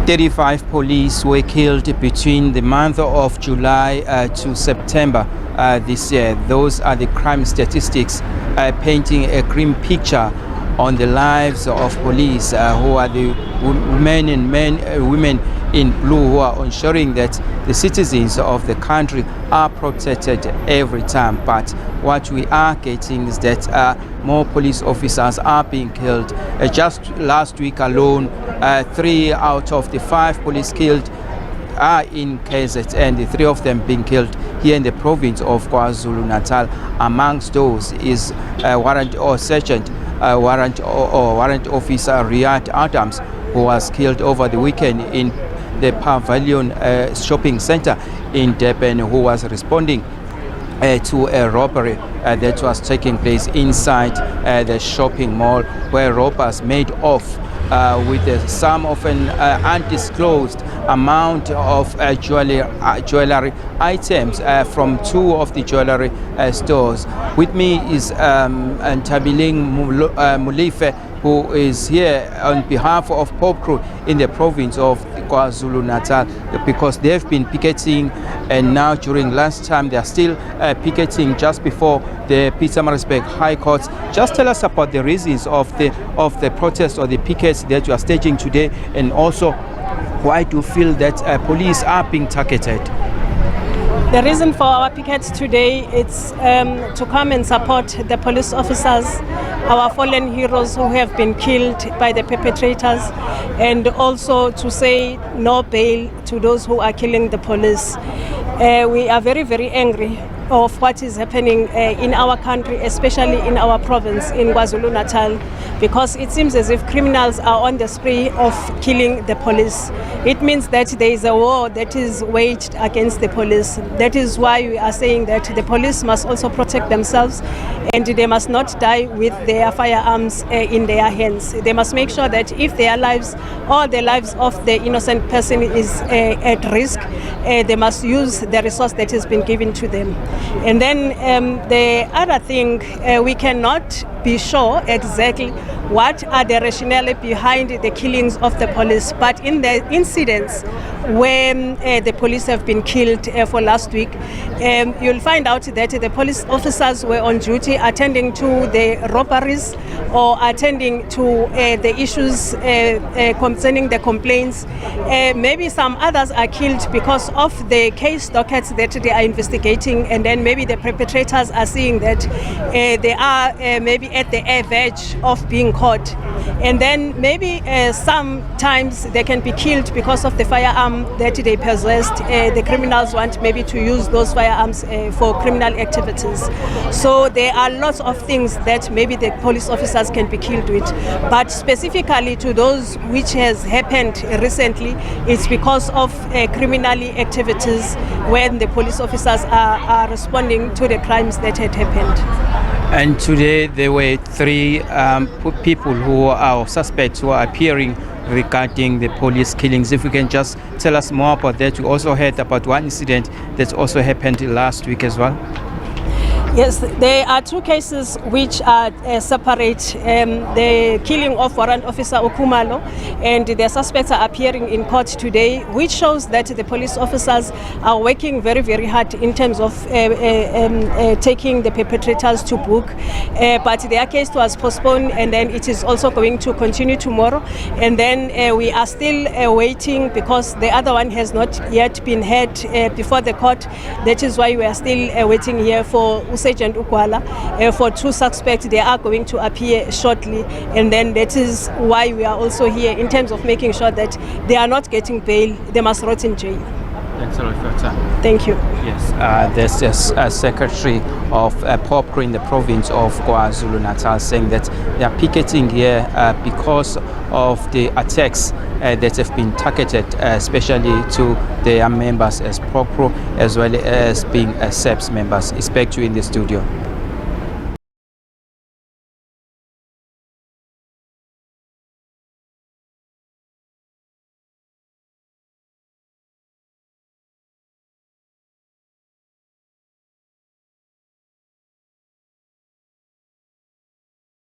35 police were killed between the month of July to September this year. Those are the crime statistics painting a grim picture on the lives of police who are the women in blue, who are ensuring that the citizens of the country are protected every time. But what we are getting is that more police officers are being killed. Just last week alone, 3 out of the 5 police killed are in KZN, and the 3 of them being killed here in the province of KwaZulu-Natal. Amongst those is warrant officer Riyad Adams, who was killed over the weekend in the Pavilion shopping center in Durban, who was responding to a robbery that was taking place inside the shopping mall, where robbers made off with the sum of an undisclosed amount of jewelry items from 2 of the jewelry stores. With me is Ntabiling Mulife, who is here on behalf of POPCRU in the province of KwaZulu-Natal, because they've been picketing, and now during lunchtime they are still picketing just before the Pietermaritzburg High Court. Just tell us about the reasons of the protest or the pickets that you are staging today, and also why do you feel that police are being targeted? The reason for our picket today is to come and support the police officers, our fallen heroes who have been killed by the perpetrators, and also to say no bail to those who are killing the police. We are very, very angry of what is happening in our country, especially in our province, in KwaZulu-Natal, because it seems as if criminals are on the spree of killing the police. It means that there is a war that is waged against the police. That is why we are saying that the police must also protect themselves, and they must not die with their firearms in their hands. They must make sure that if their lives or the lives of the innocent person is at risk, they must use the resource that has been given to them. And then the other thing, we cannot be sure exactly what are the rationale behind the killings of the police, but in the incidents when the police have been killed for last week, you'll find out that the police officers were on duty attending to the robberies or attending to the issues concerning the complaints. Maybe some others are killed because of the case dockets that they are investigating, and then maybe the perpetrators are seeing that they are maybe at the verge of being caught. And then maybe sometimes they can be killed because of the firearm that they possessed. The criminals want maybe to use those firearms for criminal activities. So there are lots of things that maybe the police officers can be killed with. But specifically to those which has happened recently, it's because of criminal activities when the police officers are responding to the crimes that had happened. And today there were 3 people who are suspects who are appearing regarding the police killings. If you can just tell us more about that. We also heard about one incident that also happened last week as well. Yes, there are 2 cases which are separate. The killing of Warrant Officer Okumalo and the suspects are appearing in court today, which shows that the police officers are working very, very hard in terms of taking the perpetrators to book. But their case was postponed, and then it is also going to continue tomorrow. And then we are still waiting because the other one has not yet been heard before the court. That is why we are still waiting here for Sergeant Ukwala. For 2 suspects, they are going to appear shortly, and then that is why we are also here in terms of making sure that they are not getting bail. They must rot in jail. Thanks a lot for your time. Thank you. Yes, there's a secretary of POPCRU in the province of KwaZulu-Natal saying that they are picketing here because of the attacks that have been targeted, especially to their members as POPCRU, as well as being SABC members. It's back to you in the studio.